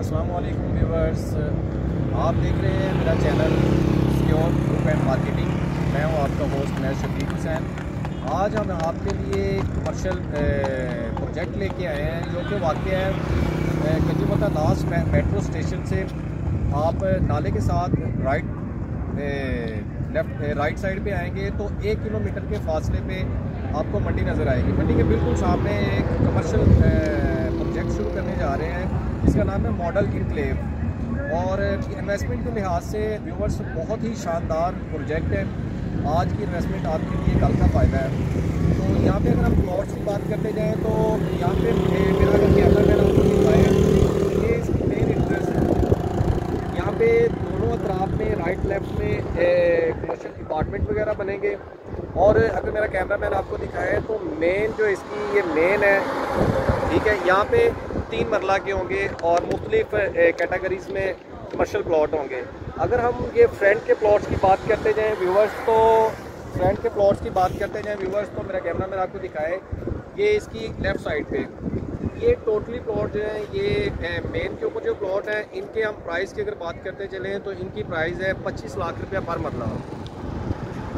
अस्सलाम वालेकुम व्यूअर्स, आप देख रहे हैं मेरा channel secure group and marketing. मैं हूं आपका होस्ट मैं शफीक हुसैन। आज हम आपके लिए कमर्शियल प्रोजेक्ट लेके आए हैं जो कि वाक़ है कजूमता लास्ट मेट्रो स्टेशन से आप नाले के साथ राइट साइड पे आएंगे तो 1 किलोमीटर के फासले पे आपको मंडी नज़र आएगी। मंडी के बिल्कुल सामने एक कमर्शियल प्रोजेक्ट शुरू करने जा रहे हैं जिसका नाम है मॉडल इनक्लेव। और इन्वेस्टमेंट के लिहाज से व्यूवर्स बहुत ही शानदार प्रोजेक्ट है। आज की इन्वेस्टमेंट आपके लिए कल का फ़ायदा है। तो यहाँ पे अगर हम प्लॉट्स की बात करते जाएँ तो यहाँ पे मेरा अगर कैमरा मैन आपको दिखाया ये इसकी मेन इंट्रेस्ट है। यहाँ पे दोनों अतराफ में राइट लेफ्ट में कमर्शियल अपार्टमेंट वगैरह बनेंगे। और अगर मेरा कैमरा मैन आपको दिखाए तो मेन जो इसकी ये मेन है, ठीक है, यहाँ पे 3 मरला के होंगे और मुख्तलिफ कैटेगरीज में कमर्शियल प्लॉट होंगे। अगर हम ये फ्रंट के प्लॉट्स की बात करते जाएं व्यूवर्स तो मेरा कैमरा मैन आपको दिखाए ये इसकी लेफ़्ट साइड पे ये टोटली प्लॉट जो है ये मेन के ऊपर जो प्लॉट है इनके हम प्राइस की अगर बात करते चलें तो इनकी प्राइस है 25 लाख रुपया पर मरला।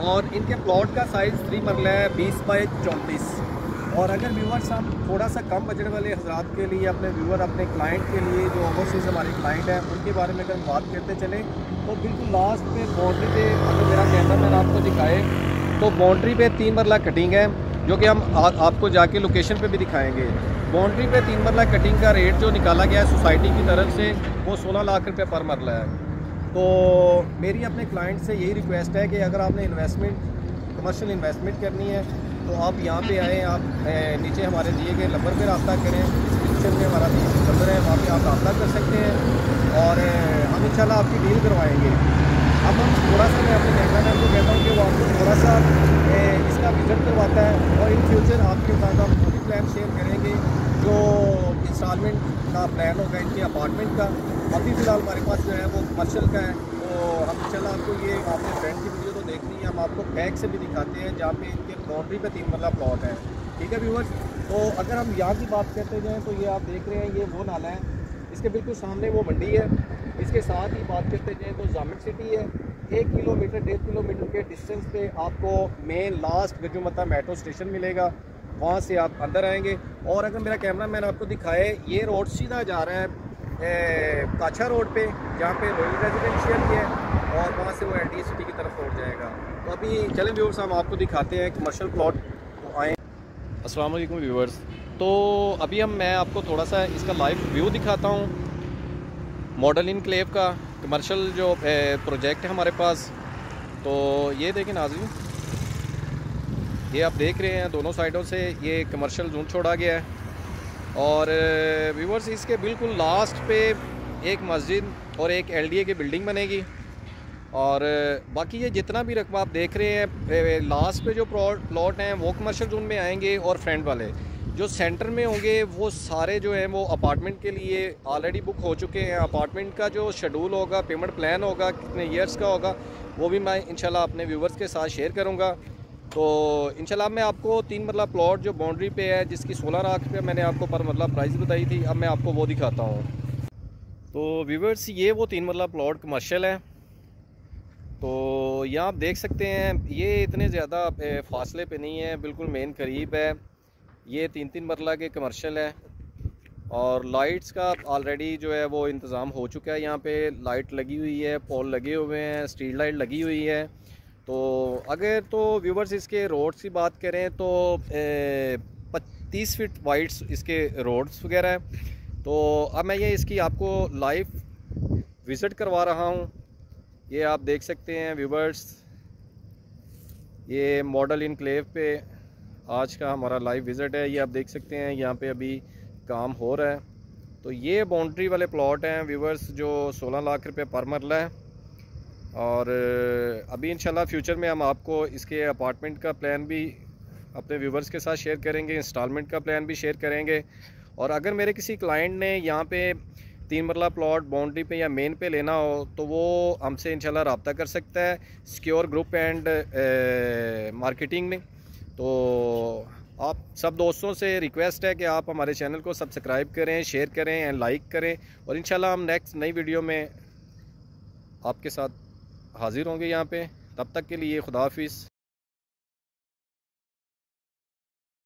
और इनके प्लॉट का साइज़ 3 मरला है 20 बाई 34। और अगर व्यूवर्स हम थोड़ा सा कम बजट वाले हजरात के लिए अपने क्लाइंट के लिए जो ओवरसीज़ हमारे क्लाइंट हैं उनके बारे में अगर हम बात करते चलें तो बिल्कुल लास्ट पे बाउंड्री पे अगर मेरा कैमरा मैन आपको दिखाए तो बाउंड्री पे 3 मरला कटिंग है जो कि हम आपको जाके लोकेशन पे भी दिखाएंगे। बाउंड्री पे 3 मरला कटिंग का रेट जो निकाला गया है सोसाइटी की तरफ से वो 16 लाख रुपये पर मरला है। तो मेरी अपने क्लाइंट से यही रिक्वेस्ट है कि अगर आपने कमर्शियल इन्वेस्टमेंट करनी है तो आप यहाँ पे आएँ, आप नीचे हमारे दिए गए नंबर पे रब्ता करें। डिस्क्रिप्शन में हमारा नंबर है, वहाँ पे आप रब्ता कर सकते हैं और हम इंशाल्लाह आपकी डील करवाएंगे। अब हम थोड़ा सा मैं अपने कैमरा मैन को कहता हूँ कि वो आपको थोड़ा सा इसका विज़िट करवाता है और इन फ्यूचर आपके साथ हम पूरी प्लान शेयर करेंगे जो इंस्टॉलमेंट का प्लान होगा इनके अपार्टमेंट का। अभी फ़िलहाल हमारे पास जो है वो कमर्शियल का है। तो हम इंशाल्लाह आपको ये आपने फ्रेंड की वीडियो तो देख ली है, हम आपको बैक से भी दिखाते हैं जहाँ पे इनके बाउंड्री पे 3 मरला प्लॉट है। ठीक है व्यूअर्स, तो अगर हम यहाँ की बात करते जाएँ तो ये आप देख रहे हैं ये वो नाला है, इसके बिल्कुल सामने वो मंडी है। इसके साथ ही बात करते जाएँ तो जामिन सिटी है। 1 किलोमीटर 1.5 किलोमीटर के डिस्टेंस पे आपको मेन लास्ट गजूमता मेट्रो स्टेशन मिलेगा, वहाँ से आप अंदर आएंगे। और अगर मेरा कैमरा मैन आपको दिखाए ये रोड सीधा जा रहा है काछा रोड पे जहाँ पे रॉयल रेजिडेंशियल है और वहाँ से वो LTE सिटी की तरफ पहुँच जाएगा। तो अभी चलें व्यूअर्स हम आपको दिखाते हैं कमर्शियल प्लॉट आएँ। अस्सलाम वालेकुम व्यूअर्स, तो अभी मैं आपको थोड़ा सा इसका लाइव व्यू दिखाता हूँ मॉडल इनक्लेव का कमर्शियल जो प्रोजेक्ट है हमारे पास। तो ये देखें नाज़रीन, ये आप देख रहे हैं दोनों साइडों से ये कमर्शियल जोन छोड़ा गया है। और व्यूअर्स इसके बिल्कुल लास्ट पे एक मस्जिद और एक LDA की बिल्डिंग बनेगी। और बाकी ये जितना भी रकबा आप देख रहे हैं लास्ट पे जो प्लॉट हैं वो कमर्शियल जोन में आएंगे और फ्रंट वाले जो सेंटर में होंगे वो सारे जो हैं वो अपार्टमेंट के लिए ऑलरेडी बुक हो चुके हैं। अपार्टमेंट का जो शेड्यूल होगा, पेमेंट प्लान होगा, कितने ईयर्स का होगा, वो भी मैं इंशाल्लाह अपने व्यूवर्स के साथ शेयर करूँगा। तो इंशाल्लाह मैं आपको 3 मरला प्लॉट जो बाउंड्री पे है जिसकी 16 लाख रुपये मैंने आपको पर मरला प्राइस बताई थी, अब मैं आपको वो दिखाता हूँ। तो व्यूवर्स ये वो 3 मरला प्लॉट कमर्शियल है। तो यहाँ आप देख सकते हैं ये इतने ज़्यादा फासले पे नहीं है, बिल्कुल मेन करीब है। ये 3-3 मरला के कमर्शियल है और लाइट्स का ऑलरेडी जो है वो इंतज़ाम हो चुका है। यहाँ पे लाइट लगी हुई है, पोल लगे हुए हैं, स्ट्रीट लाइट लगी हुई है। तो अगर तो व्यूवर्स इसके रोड्स की बात करें तो 30 फीट वाइड्स इसके रोड्स वगैरह है। तो अब मैं ये इसकी आपको लाइव विज़िट करवा रहा हूँ। ये आप देख सकते हैं व्यूवर्स, ये मॉडल इनक्लेव पे आज का हमारा लाइव विज़िट है। ये आप देख सकते हैं यहाँ पे अभी काम हो रहा है। तो ये बाउंड्री वाले प्लॉट हैं व्यूवर्स जो 16 लाख रुपये पर मरला है। और अभी इंशाल्लाह फ्यूचर में हम आपको इसके अपार्टमेंट का प्लान भी अपने व्यूवर्स के साथ शेयर करेंगे, इंस्टॉलमेंट का प्लान भी शेयर करेंगे। और अगर मेरे किसी क्लाइंट ने यहाँ पे 3 मरला प्लॉट बाउंड्री पे या मेन पे लेना हो तो वो हमसे इंशाल्लाह रब्ता कर सकता है सिक्योर ग्रुप एंड मार्केटिंग में। तो आप सब दोस्तों से रिक्वेस्ट है कि आप हमारे चैनल को सब्सक्राइब करें, शेयर करें एंड लाइक करें, और इंशाल्लाह हम नेक्स्ट नई वीडियो में आपके साथ हाजिर होंगे यहाँ पे। तब तक के लिए खुदा हाफिज़।